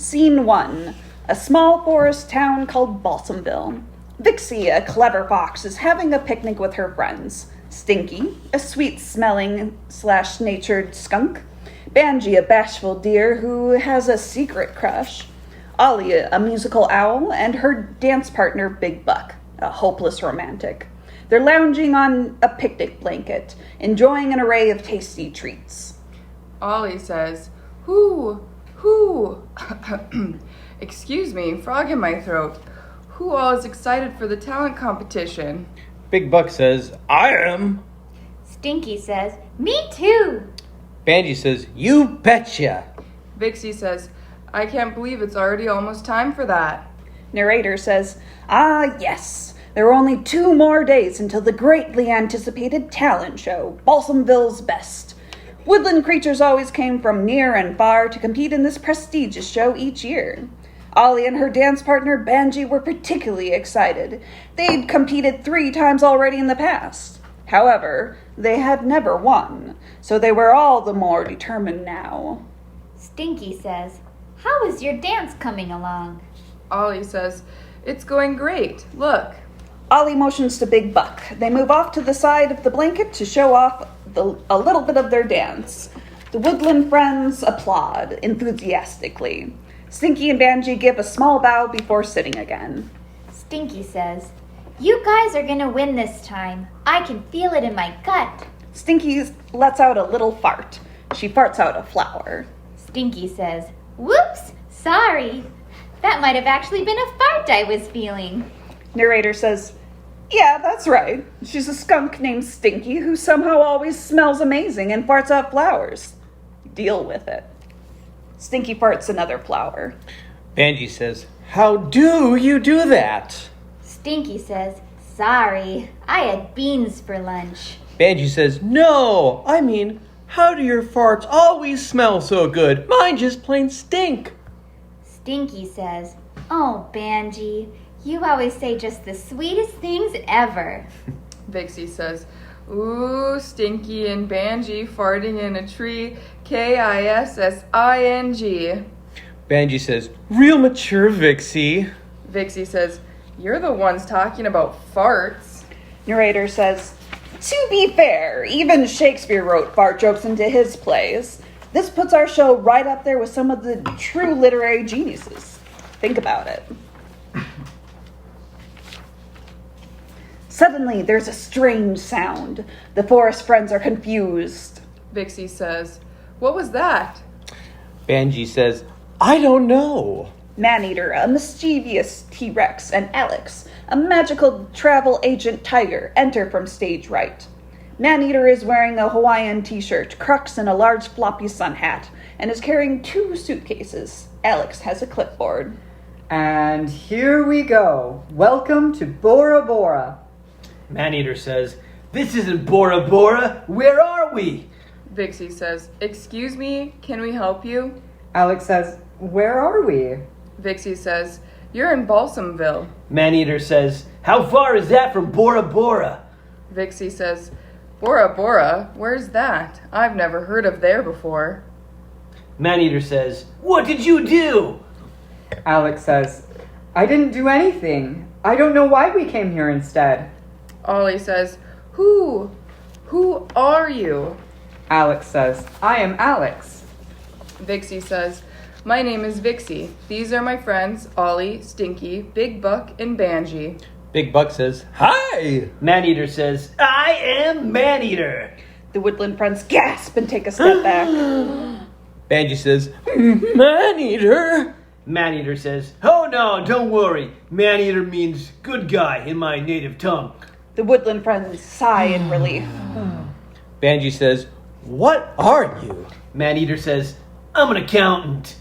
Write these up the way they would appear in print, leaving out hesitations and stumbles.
Scene 1. A small forest town called Balsamville. Vixie, a clever fox, is having a picnic with her friends. Stinky, a sweet-smelling/natured skunk. Banji, a bashful deer who has a secret crush. Ollie, a musical owl, and her dance partner, Big Buck, a hopeless romantic. They're lounging on a picnic blanket, enjoying an array of tasty treats. Ollie says, Who? Excuse me, frog in my throat. Who all is excited for the talent competition? Big Buck says, I am. Stinky says, me too. Banji says, you betcha. Vixie says, I can't believe it's already almost time for that. Narrator says, ah, yes. There are only 2 more days until the greatly anticipated talent show, Balsamville's Best. Woodland creatures always came from near and far to compete in this prestigious show each year. Ollie and her dance partner, Banji, were particularly excited. They'd competed 3 times already in the past. However, they had never won, so they were all the more determined now. Stinky says, how is your dance coming along? Ollie says, it's going great. Look. Ollie motions to Big Buck. They move off to the side of the blanket to show off a little bit of their dance. The woodland friends applaud enthusiastically. Stinky and Banji give a small bow before sitting again. Stinky says, you guys are gonna win this time. I can feel it in my gut. Stinky lets out a little fart. She farts out a flower. Stinky says, whoops, sorry. That might have actually been a fart I was feeling. Narrator says, yeah, that's right. She's a skunk named Stinky who somehow always smells amazing and farts out flowers. Deal with it. Stinky farts another flower. Banji says, how do you do that? Stinky says, sorry, I had beans for lunch. Banji says, no, I mean, how do your farts always smell so good? Mine just plain stink. Stinky says, oh, Banji, you always say just the sweetest things ever. Vixie says, ooh, Stinky and Banji farting in a tree, Kissing. Banji says, real mature, Vixie. Vixie says, you're the ones talking about farts. Narrator says, to be fair, even Shakespeare wrote fart jokes into his plays. This puts our show right up there with some of the true literary geniuses. Think about it. Suddenly, there's a strange sound. The forest friends are confused. Vixie says, what was that? Banji says, I don't know. Maneater, a mischievous T-Rex, and Alex, a magical travel agent tiger, enter from stage right. Maneater is wearing a Hawaiian t-shirt, Crux, and a large floppy sun hat, and is carrying 2 suitcases. Alex has a clipboard. And here we go. Welcome to Bora Bora. Maneater says, this isn't Bora Bora. Where are we? Vixie says, excuse me, can we help you? Alex says, where are we? Vixie says, you're in Balsamville. Maneater says, how far is that from Bora Bora? Vixie says, Bora Bora? Where's that? I've never heard of there before. Maneater says, what did you do? Alex says, I didn't do anything. I don't know why we came here instead. Ollie says, Who are you? Alex says, I am Alex. Vixie says, my name is Vixie. These are my friends, Ollie, Stinky, Big Buck, and Banji. Big Buck says, hi. Maneater says, I am Maneater. The woodland friends gasp and take a step back. Banji says, Maneater. Maneater says, oh no, don't worry. Maneater means good guy in my native tongue. The woodland friends sigh in relief. Banji says, what are you? Maneater says, I'm an accountant.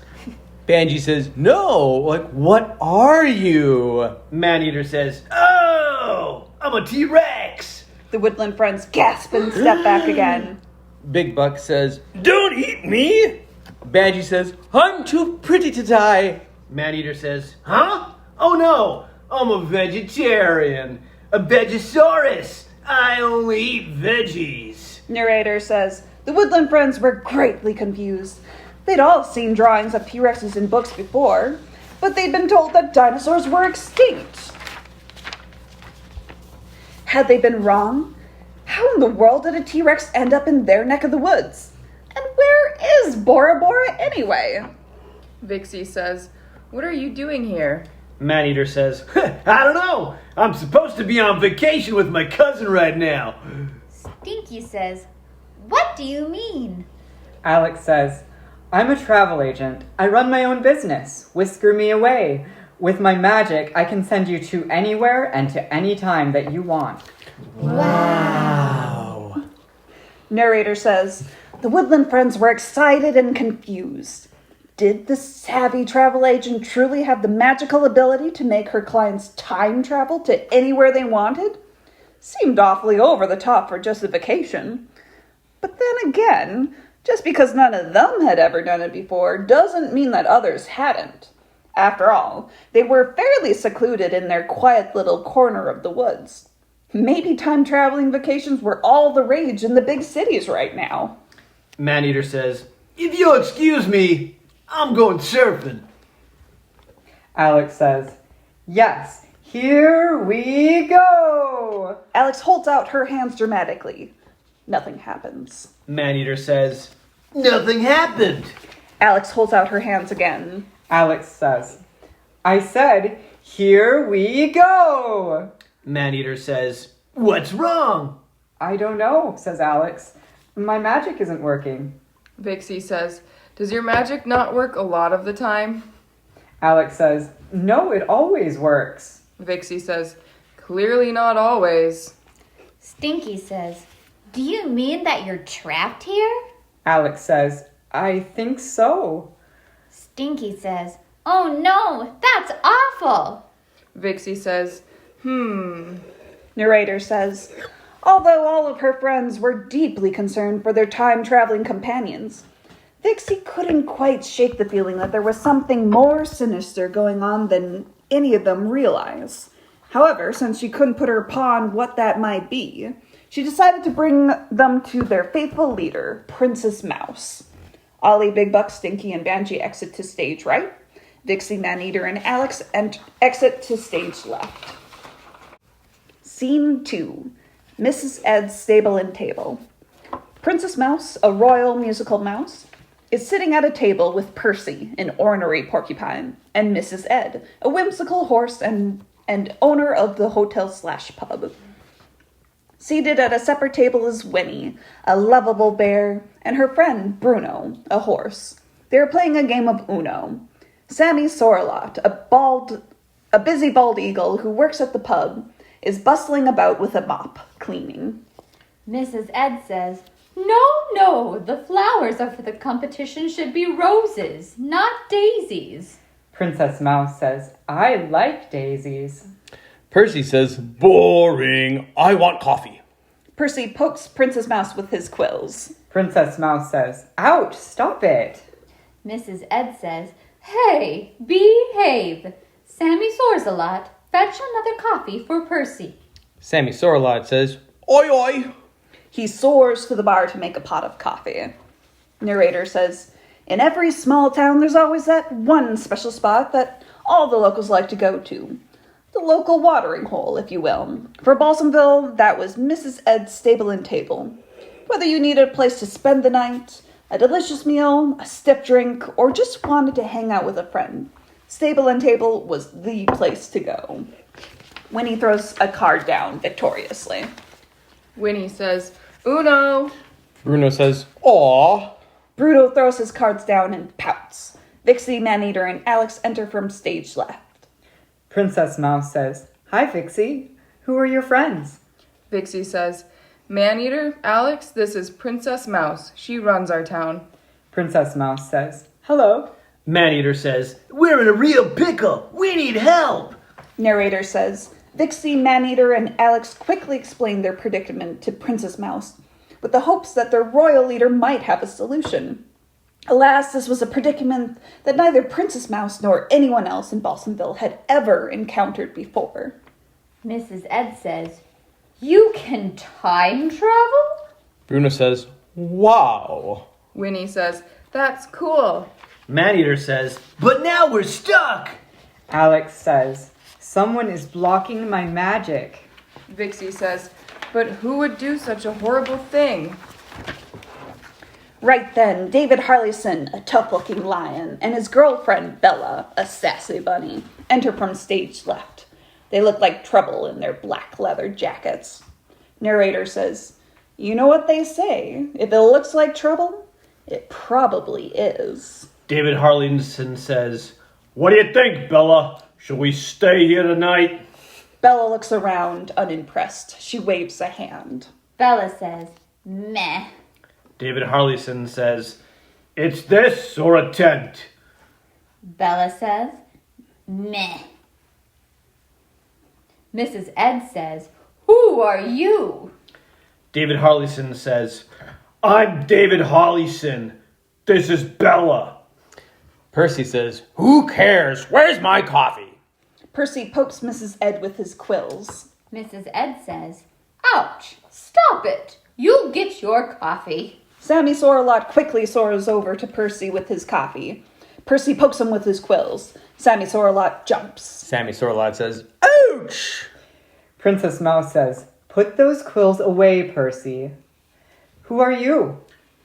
Banji says, no, like, what are you? Maneater says, oh, I'm a T-Rex. The woodland friends gasp and step back again. Big Buck says, don't eat me. Banji says, I'm too pretty to die. Maneater says, huh? Oh no, I'm a vegetarian. A Vegisaurus. I only eat veggies. Narrator says, the woodland friends were greatly confused. They'd all seen drawings of T-Rexes in books before, but they'd been told that dinosaurs were extinct. Had they been wrong? How in the world did a T-Rex end up in their neck of the woods? And where is Bora Bora anyway? Vixie says, "What are you doing here?" Maneater says, I don't know. I'm supposed to be on vacation with my cousin right now. Stinky says, what do you mean? Alex says, I'm a travel agent. I run my own business. Whisker me away. With my magic, I can send you to anywhere and to any time that you want. Wow. Narrator says, the Woodland friends were excited and confused. Did the savvy travel agent truly have the magical ability to make her clients time travel to anywhere they wanted? Seemed awfully over the top for just a vacation. But then again, just because none of them had ever done it before doesn't mean that others hadn't. After all, they were fairly secluded in their quiet little corner of the woods. Maybe time-traveling vacations were all the rage in the big cities right now. Maneater says, if you'll excuse me, I'm going surfing. Alex says, yes, here we go. Alex holds out her hands dramatically. Nothing happens. Maneater says, nothing happened. Alex holds out her hands again. Alex says, I said, here we go. Maneater says, what's wrong? I don't know, says Alex. My magic isn't working. Vixie says, does your magic not work a lot of the time? Alex says, no, it always works. Vixie says, clearly not always. Stinky says, do you mean that you're trapped here? Alex says, I think so. Stinky says, oh no, that's awful. Vixie says, Narrator says, although all of her friends were deeply concerned for their time-traveling companions, Vixie couldn't quite shake the feeling that there was something more sinister going on than any of them realized. However, since she couldn't put her paw on what that might be, she decided to bring them to their faithful leader, Princess Mouse. Ollie, Big Buck, Stinky, and Banshee exit to stage right. Vixie, Maneater, and Alex exit to stage left. Scene 2. Mrs. Ed's stable and table. Princess Mouse, a royal musical mouse, is sitting at a table with Percy, an ornery porcupine, and Mrs. Ed, a whimsical horse and owner of the hotel/pub. Seated at a separate table is Winnie, a lovable bear, and her friend Bruno, a horse. They are playing a game of Uno. Sammy Sorlot, a busy bald eagle who works at the pub, is bustling about with a mop, cleaning. Mrs. Ed says, No, the flowers are for the competition should be roses, not daisies. Princess Mouse says, I like daisies. Percy says, boring. I want coffee. Percy pokes Princess Mouse with his quills. Princess Mouse says, ouch, stop it. Mrs. Ed says, Hey, behave. Sammy soars a lot. Fetch another coffee for Percy. Sammy Sorlot says, oi oi. He soars to the bar to make a pot of coffee. Narrator says, in every small town there's always that one special spot that all the locals like to go to. The local watering hole, if you will. For Balsamville, that was Mrs. Ed's stable and table. Whether you needed a place to spend the night, a delicious meal, a stiff drink, or just wanted to hang out with a friend, stable and table was the place to go. Winnie throws a card down victoriously. Winnie says, Uno. Bruno says, aw. Bruno throws his cards down and pouts. Vixie, Maneater, and Alex enter from stage left. Princess Mouse says, hi, Vixie. Who are your friends? Vixie says, Maneater, Alex, this is Princess Mouse. She runs our town. Princess Mouse says, hello. Maneater says, we're in a real pickle. We need help. Narrator says, Vixie, Maneater, and Alex quickly explain their predicament to Princess Mouse, with the hopes that their royal leader might have a solution. Alas, this was a predicament that neither Princess Mouse nor anyone else in Balsamville had ever encountered before. Mrs. Ed says, You can time travel? Bruno says, wow. Winnie says, That's cool. Maneater says, but now we're stuck. Alex says, someone is blocking my magic. Vixie says, but who would do such a horrible thing? Right then, David Harleyson, a tough-looking lion, and his girlfriend, Bella, a sassy bunny, enter from stage left. They look like trouble in their black leather jackets. Narrator says, you know what they say, if it looks like trouble, it probably is. David Harleyson says, what do you think, Bella? Shall we stay here tonight? Bella looks around, unimpressed. She waves a hand. Bella says, meh. David Harleyson says, it's this or a tent. Bella says, meh. Mrs. Ed says, who are you? David Harleyson says, I'm David Harleyson. This is Bella. Percy says, who cares? Where's my coffee? Percy pokes Mrs. Ed with his quills. Mrs. Ed says, ouch, stop it. You'll get your coffee. Sammy Sorrelot quickly soars over to Percy with his coffee. Percy pokes him with his quills. Sammy Sorrelot jumps. Sammy Sorrelot says, ouch! Princess Mouse says, put those quills away, Percy. Who are you?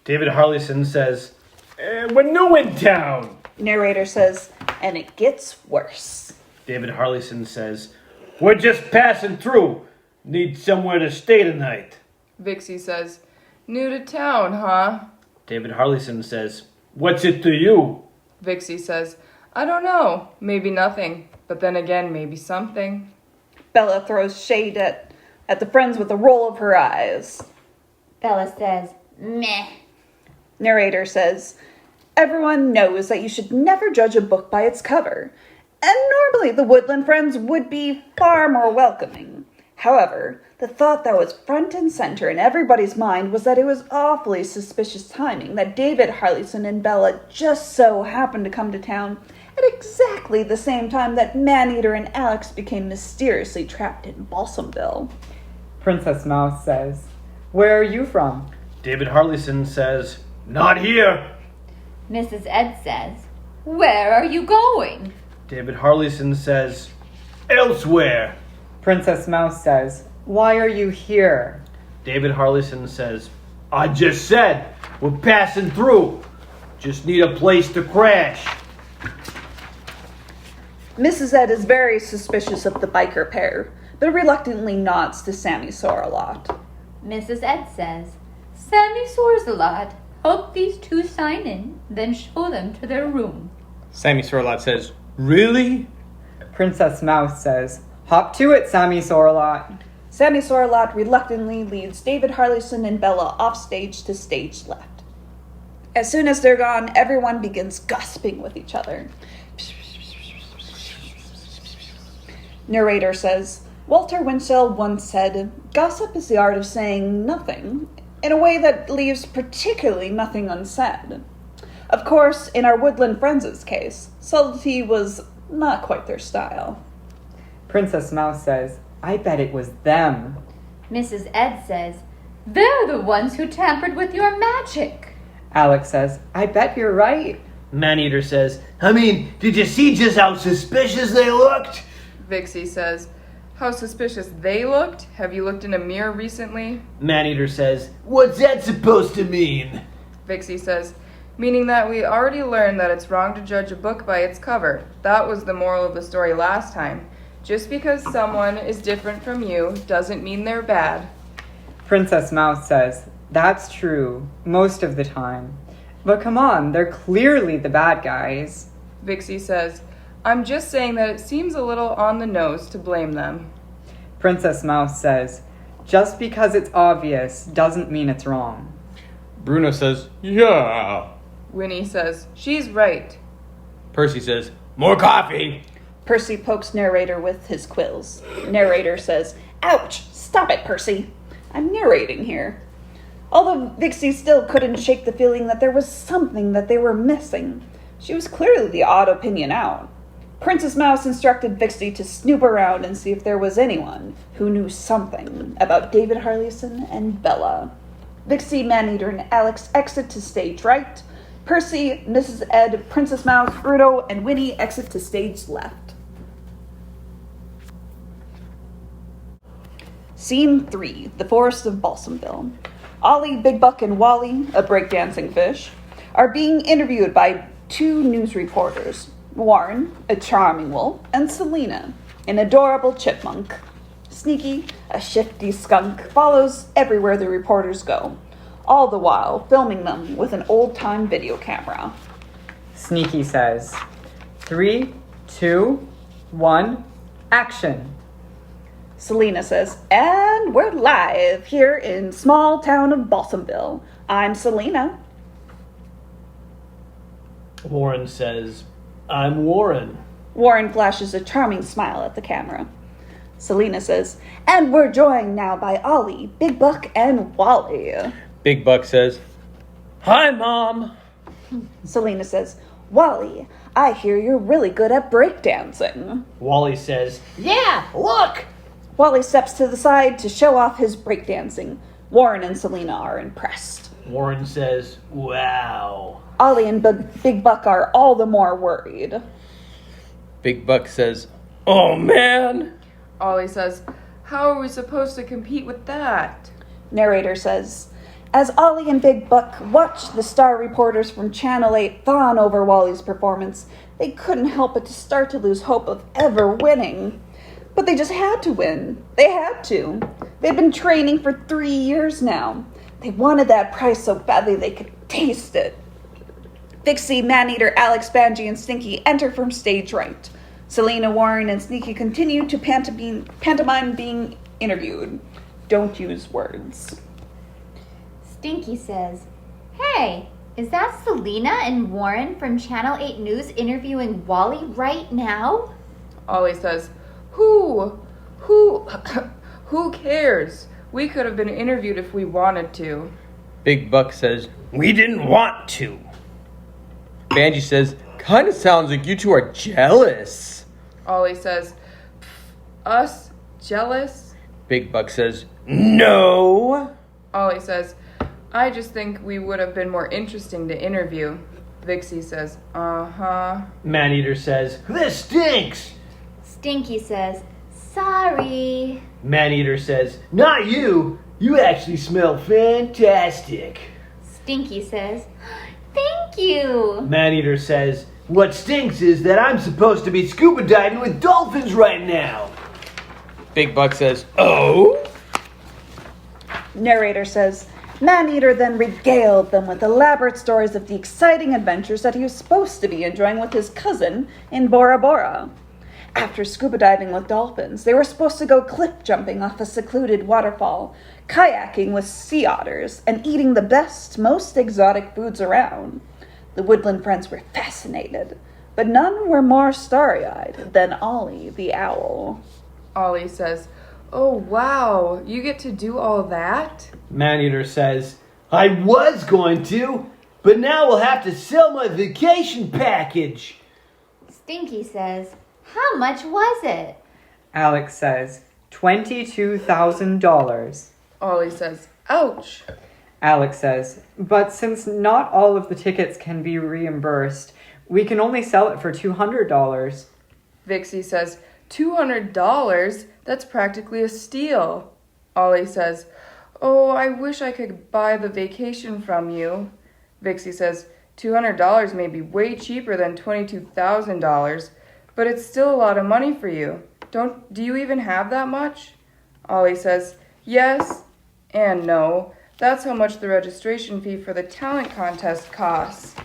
David Harleyson says, we're new in town. Narrator says, and it gets worse. David Harleyson says, we're just passing through. Need somewhere to stay tonight. Vixie says, new to town, huh? David Harleyson says, what's it to you? Vixie says, I don't know. Maybe nothing. But then again, maybe something. Bella throws shade at the friends with a roll of her eyes. Bella says, meh. Narrator says, everyone knows that you should never judge a book by its cover, and normally the Woodland Friends would be far more welcoming. However, the thought that was front and center in everybody's mind was that it was awfully suspicious timing that David Harleyson and Bella just so happened to come to town at exactly the same time that Maneater and Alex became mysteriously trapped in Balsamville. Princess Mouse says, where are you from? David Harleyson says, not here. Mrs. Ed says, where are you going? David Harleyson says, elsewhere. Princess Mouse says, why are you here? David Harleyson says, I just said, we're passing through. Just need a place to crash. Mrs. Ed is very suspicious of the biker pair, but reluctantly nods to Sammy Sorrelot. Mrs. Ed says, Sammy soars a lot. Help these two sign in, then show them to their room. Sammy Sorrelot says, really? Princess Mouse says, hop to it, Sammy Sorrelot. Sammy Sorrelot reluctantly leads David Harleyson and Bella off stage to stage left. As soon as they're gone, everyone begins gossiping with each other. Narrator says, Walter Winchell once said, gossip is the art of saying nothing, in a way that leaves particularly nothing unsaid. Of course, in our Woodland Friends' case, subtlety was not quite their style. Princess Mouse says, I bet it was them. Mrs. Ed says, they're the ones who tampered with your magic. Alex says, I bet you're right. Maneater says, did you see just how suspicious they looked? Vixie says, how suspicious they looked? Have you looked in a mirror recently? Maneater says, what's that supposed to mean? Vixie says, meaning that we already learned that it's wrong to judge a book by its cover. That was the moral of the story last time. Just because someone is different from you doesn't mean they're bad. Princess Mouse says, that's true, most of the time. But come on, they're clearly the bad guys. Vixie says, I'm just saying that it seems a little on the nose to blame them. Princess Mouse says, just because it's obvious doesn't mean it's wrong. Bruno says, yeah. Winnie says, she's right. Percy says, more coffee. Percy pokes Narrator with his quills. Narrator says, ouch, stop it, Percy. I'm narrating here. Although Vixie still couldn't shake the feeling that there was something that they were missing. She was clearly the odd opinion out. Princess Mouse instructed Vixie to snoop around and see if there was anyone who knew something about David Harleyson and Bella. Vixie, Maneater, and Alex exit to stage right. Percy, Mrs. Ed, Princess Mouse, Bruto, and Winnie exit to stage left. Scene 3, The Forest of Balsamville. Ollie, Big Buck, and Wally, a breakdancing fish, are being interviewed by 2 news reporters, Warren, a charming wolf, and Selena, an adorable chipmunk. Sneaky, a shifty skunk, follows everywhere the reporters go, all the while filming them with an old-time video camera. Sneaky says, 3, 2, 1, action. Selena says, and we're live here in small town of Balsamville. I'm Selena. Warren says, I'm Warren. Warren flashes a charming smile at the camera. Selena says, and we're joined now by Ollie, Big Buck, and Wally. Big Buck says, Hi, Mom. Selena says, Wally, I hear you're really good at breakdancing. Wally says, Yeah, look! Wally steps to the side to show off his breakdancing. Warren and Selena are impressed. Warren says, Wow. Ollie and Big Buck are all the more worried. Big Buck says, Oh, man. Ollie says, how are we supposed to compete with that? Narrator says, as Ollie and Big Buck watched the star reporters from Channel 8 fawn over Wally's performance, they couldn't help but to start to lose hope of ever winning. But they just had to win. They had to. They'd been training for 3 years now. They wanted that prize so badly they could taste it. Vixie, Maneater, Alex, Banji, and Stinky enter from stage right. Selena, Warren, and Sneaky continue to pantomime being interviewed. Don't use words. Stinky says, Hey, is that Selena and Warren from Channel 8 News interviewing Wally right now? Ollie says, Who cares? We could have been interviewed if we wanted to. Big Buck says, We didn't want to. Banji says, Kinda sounds like you two are jealous. Ollie says, Us? Jealous? Big Buck says, No. Ollie says, I just think we would have been more interesting to interview. Vixie says, Uh-huh. Maneater says, This stinks! Stinky says, Sorry. Maneater says, Not you! You actually smell fantastic. Stinky says, Thank you. Maneater says, What stinks is that I'm supposed to be scuba diving with dolphins right now. Big Buck says, Oh? Narrator says, Maneater then regaled them with elaborate stories of the exciting adventures that he was supposed to be enjoying with his cousin in Bora Bora. After scuba diving with dolphins, they were supposed to go cliff jumping off a secluded waterfall, kayaking with sea otters, and eating the best, most exotic foods around. The Woodland friends were fascinated, but none were more starry-eyed than Ollie the owl. Ollie says, Oh, wow, you get to do all that? Maneater says, I was going to, but now we'll have to sell my vacation package. Stinky says, How much was it? Alex says, $22,000. Ollie says, Ouch. Alex says, but since not all of the tickets can be reimbursed, we can only sell it for $200. Vixie says, $200? That's practically a steal. Ollie says, Oh, I wish I could buy the vacation from you. Vixie says, $200 may be way cheaper than $22,000, but it's still a lot of money for you. Do you even have that much? Ollie says, Yes and no. That's how much the registration fee for the talent contest costs.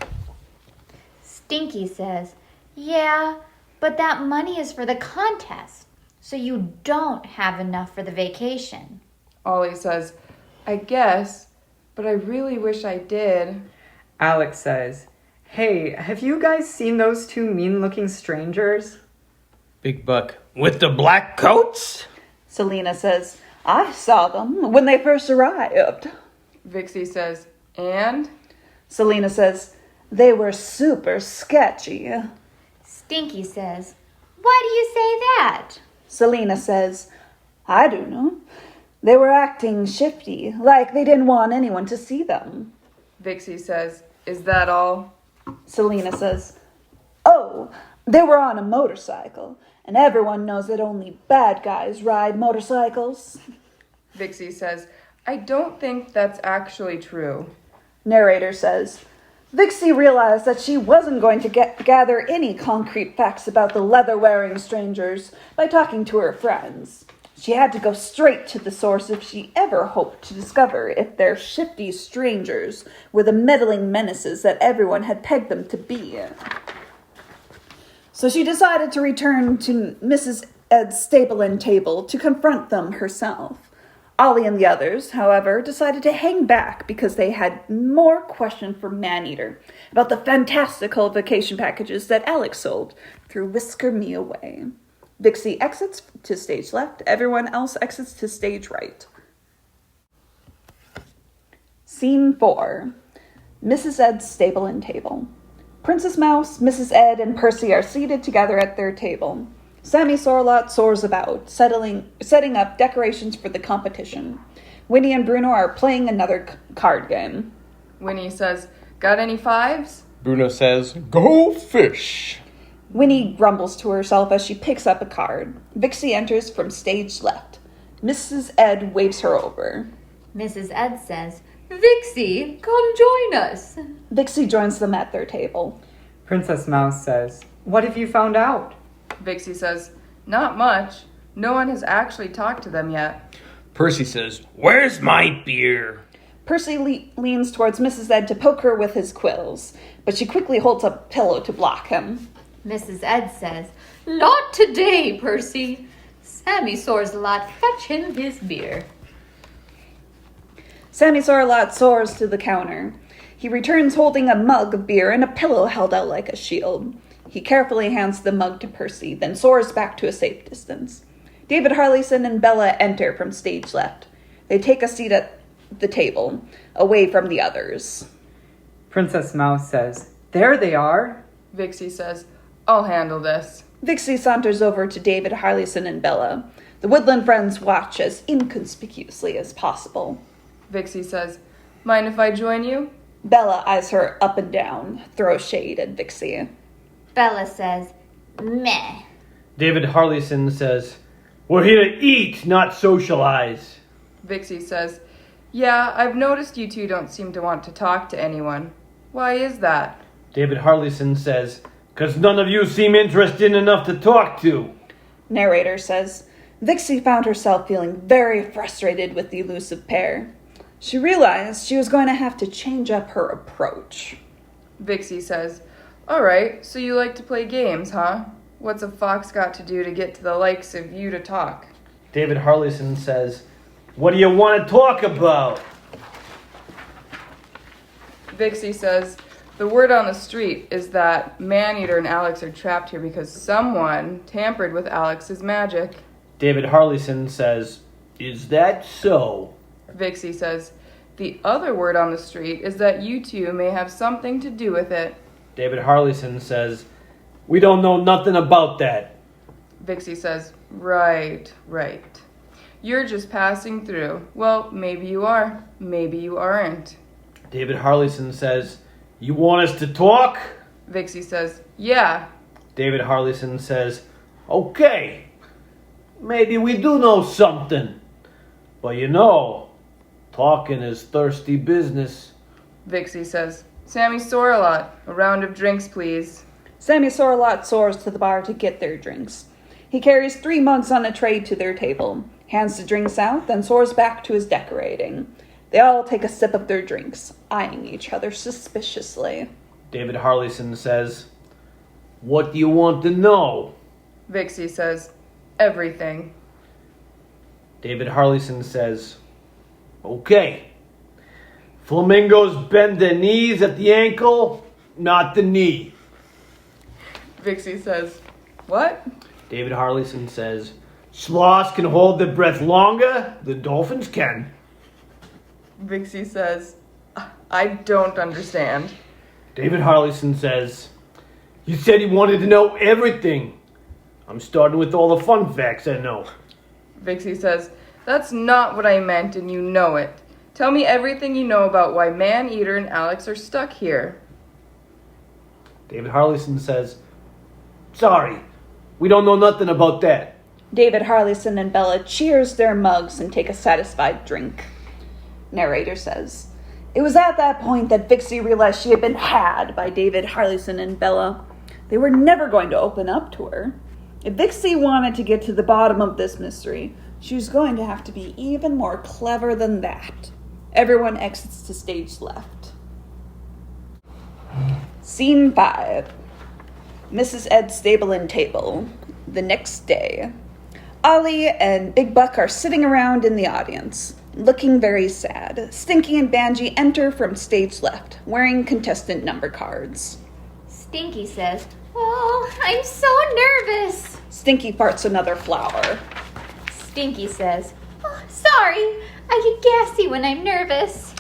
Stinky says, Yeah, but that money is for the contest, so you don't have enough for the vacation. Ollie says, I guess, but I really wish I did. Alex says, Hey, have you guys seen those 2 mean-looking strangers? Big Buck, with the black coats? Selena says, I saw them when they first arrived. Vixie says, And? Selena says, they were super sketchy. Stinky says, Why do you say that? Selena says, I don't know. They were acting shifty, like they didn't want anyone to see them. Vixie says, Is that all? Selena says, "Oh, they were on a motorcycle, and everyone knows that only bad guys ride motorcycles." Vixie says, I don't think that's actually true. Narrator says, Vixie realized that she wasn't going to gather any concrete facts about the leather-wearing strangers by talking to her friends. She had to go straight to the source if she ever hoped to discover if their shifty strangers were the meddling menaces that everyone had pegged them to be. So she decided to return to Mrs. Ed's stable and table to confront them herself. Ollie and the others, however, decided to hang back because they had more questions for Maneater about the fantastical vacation packages that Alex sold through Whisker Me Away. Vixie exits to stage left. Everyone else exits to stage right. Scene 4. Mrs. Ed's stable and table. Princess Mouse, Mrs. Ed, and Percy are seated together at their table. Sammy Sorlot soars about, setting up decorations for the competition. Winnie and Bruno are playing another card game. Winnie says, got any fives? Bruno says, "Go fish." Winnie grumbles to herself as she picks up a card. Vixie enters from stage left. Mrs. Ed waves her over. Mrs. Ed says, Vixie, come join us. Vixie joins them at their table. Princess Mouse says, "What have you found out?" Vixie says, not much. No one has actually talked to them yet. Percy says, "Where's my beer?" Percy leans towards Mrs. Ed to poke her with his quills, but she quickly holds up a pillow to block him. Mrs. Ed says, Not today, Percy. Sammy soars a lot. Fetch him his beer. Sammy Sorlot soars to the counter. He returns holding a mug of beer and a pillow held out like a shield. He carefully hands the mug to Percy, then soars back to a safe distance. David Harleyson and Bella enter from stage left. They take a seat at the table, away from the others. Princess Mouse says, "There they are." Vixie says, I'll handle this. Vixie saunters over to David Harleyson and Bella. The Woodland friends watch as inconspicuously as possible. Vixie says, mind if I join you? Bella eyes her up and down, throws shade at Vixie. Bella says, meh. David Harleyson says, "We're here to eat, not socialize." Vixie says, yeah, I've noticed you two don't seem to want to talk to anyone. Why is that? David Harleyson says, "'Cause none of you seem interested enough to talk to." Narrator says, Vixie found herself feeling very frustrated with the elusive pair. She realized she was going to have to change up her approach. Vixie says, all right, so you like to play games, huh? What's a fox got to do to get to the likes of you to talk? David Harleyson says, "What do you want to talk about?" Vixie says, the word on the street is that Maneater and Alex are trapped here because someone tampered with Alex's magic. David Harleyson says, "Is that so?" Vixie says, the other word on the street is that you two may have something to do with it. David Harleyson says, "We don't know nothing about that." Vixie says, right. You're just passing through. Well, maybe you are. Maybe you aren't. David Harleyson says, "You want us to talk?" Vixie says, yeah. David Harleyson says, "Okay, maybe we do know something. But you know, talking is thirsty business." Vixie says, Sammy Sorlot, a round of drinks, please. Sammy Sorlot soars to the bar to get their drinks. He carries 3 mugs on a tray to their table, hands the drinks out, then soars back to his decorating. They all take a sip of their drinks, eyeing each other suspiciously. David Harleyson says, "What do you want to know?" Vixie says, everything. David Harleyson says, "Okay. Flamingos bend their knees at the ankle, not the knee." Vixie says, what? David Harleyson says, "Sloths can hold their breath longer than dolphins can." Vixie says, I don't understand. David Harleyson says, "You said you wanted to know everything. I'm starting with all the fun facts I know." Vixie says, that's not what I meant and you know it. Tell me everything you know about why Maneater and Alex are stuck here. David Harleyson says, sorry, we don't know nothing about that. David Harleyson and Bella cheers their mugs and take a satisfied drink. Narrator says, it was at that point that Vixie realized she had been had by David Harleyson and Bella. They were never going to open up to her. If Vixie wanted to get to the bottom of this mystery, she was going to have to be even more clever than that. Everyone exits to stage left. Scene 5. Mrs. Ed's stable and table. The next day. Ollie and Big Buck are sitting around in the audience, looking very sad. Stinky and Banji enter from stage left, wearing contestant number cards. Stinky says, "Oh, I'm so nervous." Stinky farts another flower. Stinky says, "Oh, sorry, I get gassy when I'm nervous."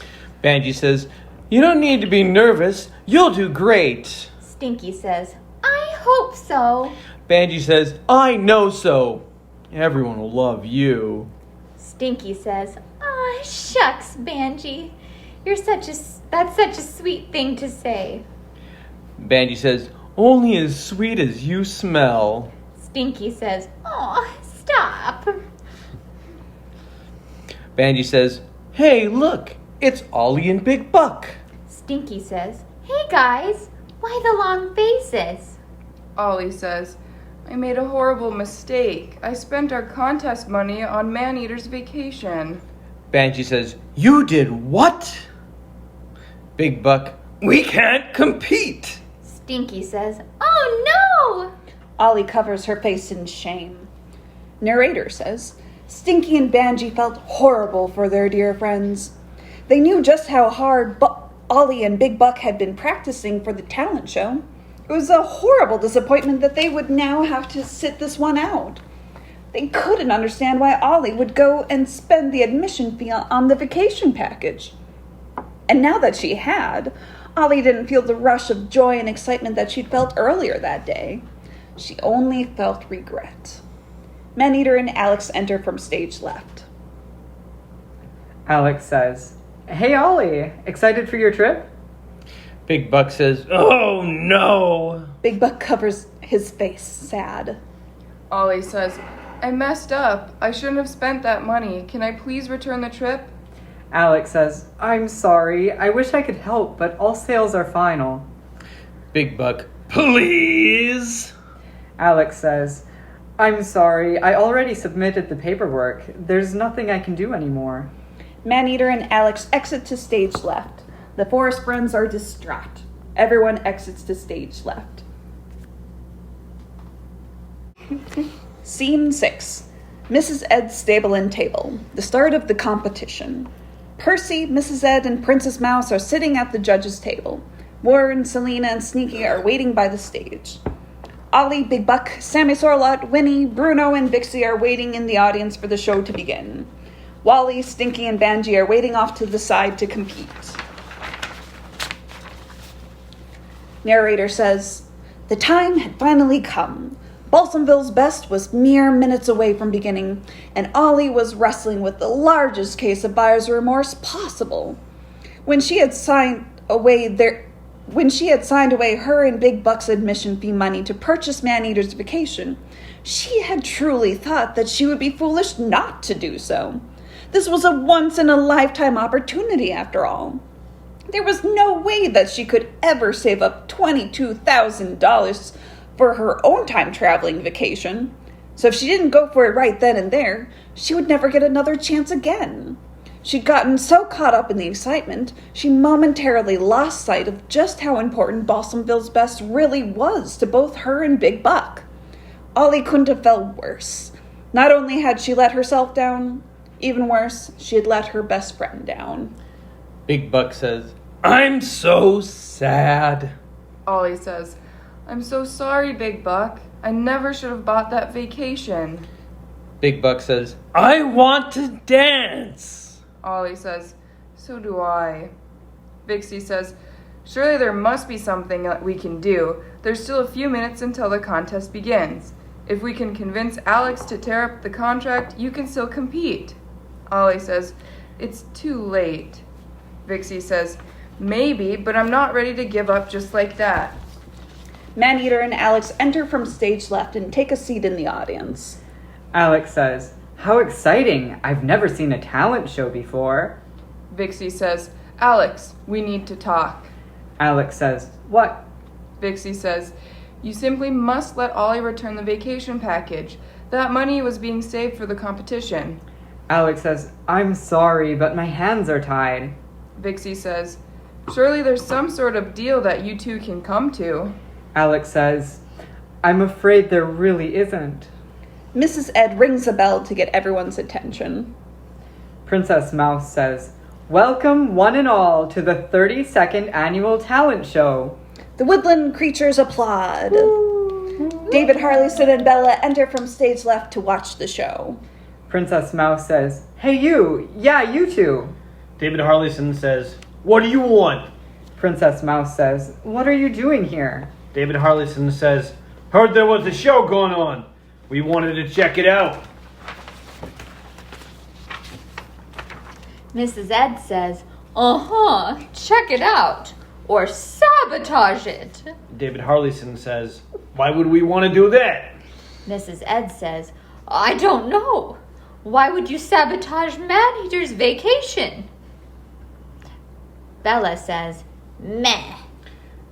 Banji says, you don't need to be nervous. You'll do great. Stinky says, "I hope so." Banji says, I know so. Everyone will love you. Stinky says, "Aw, shucks, Banji. That's such a sweet thing to say." Banji says, only as sweet as you smell. Stinky says, "Aw, stop." Banji says, hey, look, it's Ollie and Big Buck. Stinky says, "Hey guys, why the long faces?" Ollie says, I made a horrible mistake. I spent our contest money on Maneater's vacation. Banji says, you did what? Big Buck, we can't compete. Stinky says, "Oh no!" Ollie covers her face in shame. Narrator says, Stinky and Banji felt horrible for their dear friends. They knew just how hard Ollie and Big Buck had been practicing for the talent show. It was a horrible disappointment that they would now have to sit this one out. They couldn't understand why Ollie would go and spend the admission fee on the vacation package. And now that she had, Ollie didn't feel the rush of joy and excitement that she'd felt earlier that day. She only felt regret. Maneater and Alex enter from stage left. Alex says, hey Ollie, excited for your trip? Big Buck says, oh no. Big Buck covers his face, sad. Ollie says, I messed up. I shouldn't have spent that money. Can I please return the trip? Alex says, I'm sorry. I wish I could help, but all sales are final. Big Buck, please. Alex says, I'm sorry. I already submitted the paperwork. There's nothing I can do anymore. Maneater and Alex exit to stage left. The forest friends are distraught. Everyone exits to stage left. Scene 6. Mrs. Ed's stable and table. The start of the competition. Percy, Mrs. Ed, and Princess Mouse are sitting at the judges' table. Warren, Selena, and Sneaky are waiting by the stage. Ollie, Big Buck, Sammy Sorlot, Winnie, Bruno, and Vixie are waiting in the audience for the show to begin. Wally, Stinky, and Banji are waiting off to the side to compete. Narrator says, the time had finally come. Balsamville's best was mere minutes away from beginning, and Ollie was wrestling with the largest case of buyer's remorse possible. When she had signed away her and Big Buck's admission fee money to purchase Maneater's vacation, she had truly thought that she would be foolish not to do so. This was a once-in-a-lifetime opportunity, after all. There was no way that she could ever save up $22,000 for her own time traveling vacation. So if she didn't go for it right then and there, she would never get another chance again. She'd gotten so caught up in the excitement, she momentarily lost sight of just how important Balsamville's best really was to both her and Big Buck. Ollie couldn't have felt worse. Not only had she let herself down, even worse, she had let her best friend down. Big Buck says, I'm so sad. Ollie says, I'm so sorry, Big Buck. I never should have bought that vacation. Big Buck says, I want to dance. Ollie says, so do I. Vixie says, surely there must be something that we can do. There's still a few minutes until the contest begins. If we can convince Alex to tear up the contract, you can still compete. Ollie says, It's too late. Vixie says, maybe, but I'm not ready to give up just like that. Maneater and Alex enter from stage left and take a seat in the audience. Alex says, how exciting! I've never seen a talent show before. Vixie says, Alex, we need to talk. Alex says, what? Vixie says, you simply must let Ollie return the vacation package. That money was being saved for the competition. Alex says, I'm sorry, but my hands are tied. Vixie says, surely there's some sort of deal that you two can come to. Alex says, I'm afraid there really isn't. Mrs. Ed rings a bell to get everyone's attention. Princess Mouse says, welcome one and all to the 32nd annual talent show. The woodland creatures applaud. David Harleyson and Bella enter from stage left to watch the show. Princess Mouse says, hey you, yeah, you two. David Harleyson says, what do you want? Princess Mouse says, what are you doing here? David Harleyson says, heard there was a show going on. We wanted to check it out. Mrs. Ed says, check it out. Or sabotage it. David Harleyson says, why would we want to do that? Mrs. Ed says, I don't know. Why would you sabotage Maneater's vacation? Bella says, meh.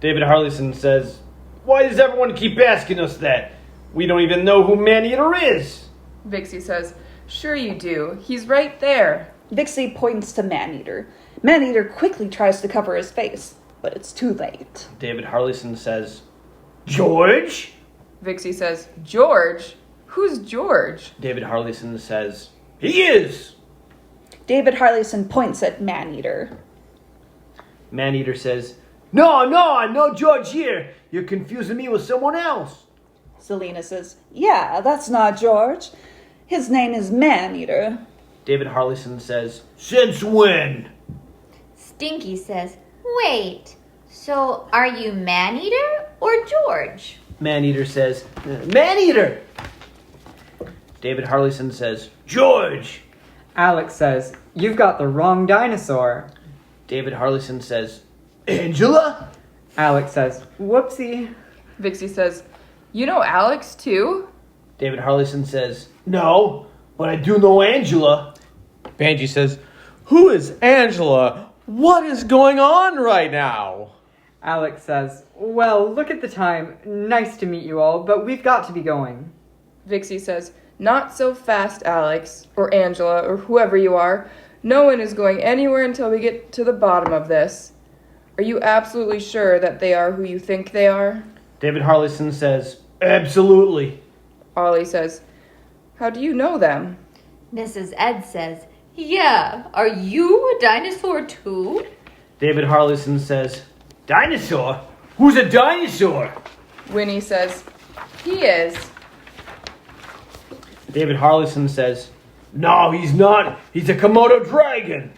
David Harleyson says, why does everyone keep asking us that? We don't even know who Maneater is. Vixie says, sure you do. He's right there. Vixie points to Maneater. Maneater quickly tries to cover his face, but it's too late. David Harleyson says, George? Vixie says, George? Who's George? David Harleyson says, he is. David Harleyson points at Maneater. Maneater says, no George here. You're confusing me with someone else. Selena says, yeah, that's not George. His name is Maneater. David Harleyson says, since when? Stinky says, wait, so are you Maneater or George? Maneater says, Maneater. David Harleyson says, George. Alex says, you've got the wrong dinosaur. David Harleyson says, Angela? Alex says, whoopsie. Vixie says, you know Alex too? David Harleyson says, no, but I do know Angela. Banji says, who is Angela? What is going on right now? Alex says, well, look at the time. Nice to meet you all, but we've got to be going. Vixie says, not so fast, Alex, or Angela, or whoever you are. No one is going anywhere until we get to the bottom of this. Are you absolutely sure that they are who you think they are? David Harleyson says, absolutely. Ollie says, how do you know them? Mrs. Ed says, yeah, are you a dinosaur too? David Harleyson says, dinosaur? Who's a dinosaur? Winnie says, he is. David Harleyson says, no, he's not. He's a Komodo dragon.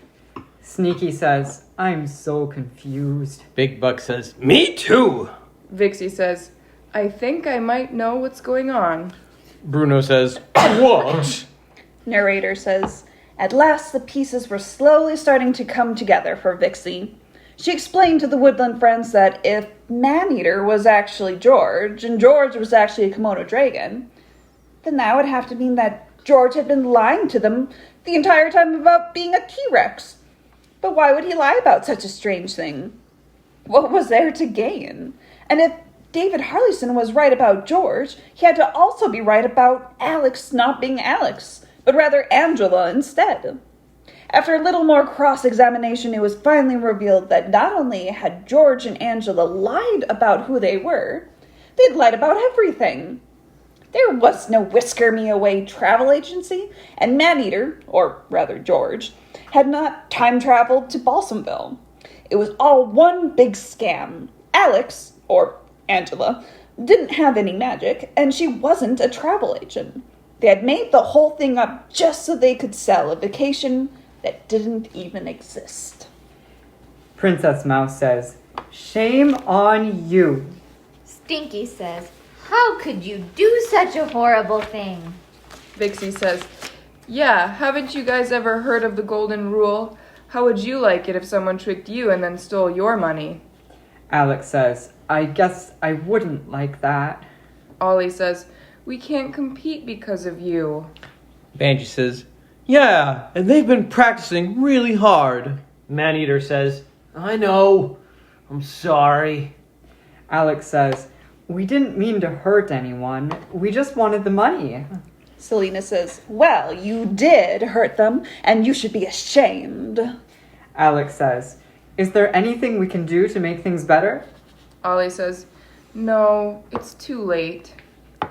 Sneaky says, I'm so confused. Big Buck says, me too. Vixie says, I think I might know what's going on. Bruno says, what? Narrator says, at last the pieces were slowly starting to come together for Vixie. She explained to the woodland friends that if Maneater was actually George, and George was actually a Komodo dragon, then that would have to mean that George had been lying to them the entire time about being a T-Rex. But why would he lie about such a strange thing? What was there to gain? And if David Harleyson was right about George, he had to also be right about Alex not being Alex, but rather Angela instead. After a little more cross-examination, it was finally revealed that not only had George and Angela lied about who they were, they'd lied about everything. There was no Whisker Me Away travel agency, and Maneater, or rather George, had not time-traveled to Balsamville. It was all one big scam. Alex, or Angela, didn't have any magic, and she wasn't a travel agent. They had made the whole thing up just so they could sell a vacation that didn't even exist. Princess Mouse says, shame on you. Stinky says, how could you do such a horrible thing? Vixie says, Yeah, haven't you guys ever heard of the golden rule? How would you like it if someone tricked you and then stole your money? Alex says, I guess I wouldn't like that. Ollie says, we can't compete because of you. Banji says, yeah, and they've been practicing really hard. Maneater says, I know. I'm sorry. Alex says, we didn't mean to hurt anyone. We just wanted the money. Selena says, well, you did hurt them, and you should be ashamed. Alex says, is there anything we can do to make things better? Ollie says, no, it's too late.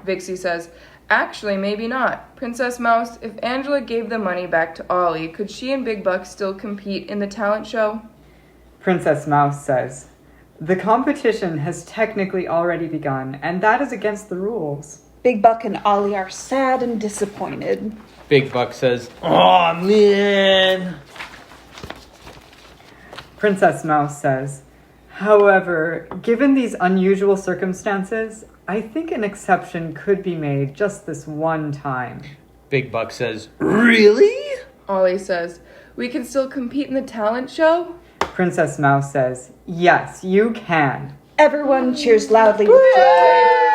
Vixie says, actually, maybe not. Princess Mouse, if Angela gave the money back to Ollie, could she and Big Buck still compete in the talent show? Princess Mouse says, the competition has technically already begun, and that is against the rules. Big Buck and Ollie are sad and disappointed. Big Buck says, oh man. Princess Mouse says, however, given these unusual circumstances, I think an exception could be made just this one time. Big Buck says, really? Ollie says, we can still compete in the talent show? Princess Mouse says, yes, you can. Everyone cheers loudly with joy.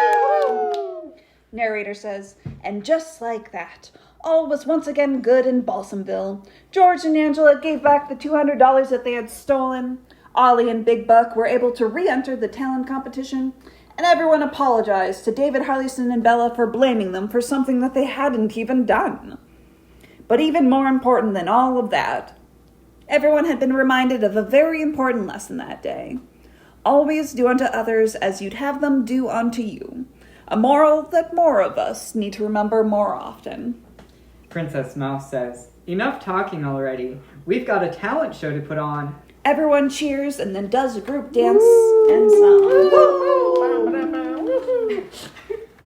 Narrator says, and just like that, all was once again good in Balsamville. George and Angela gave back the $200 that they had stolen. Ollie and Big Buck were able to re-enter the talent competition, and everyone apologized to David Harleyson and Bella for blaming them for something that they hadn't even done. But even more important than all of that, everyone had been reminded of a very important lesson that day. Always do unto others as you'd have them do unto you. A moral that more of us need to remember more often. Princess Mouse says, enough talking already. We've got a talent show to put on. Everyone cheers and then does a group dance and song.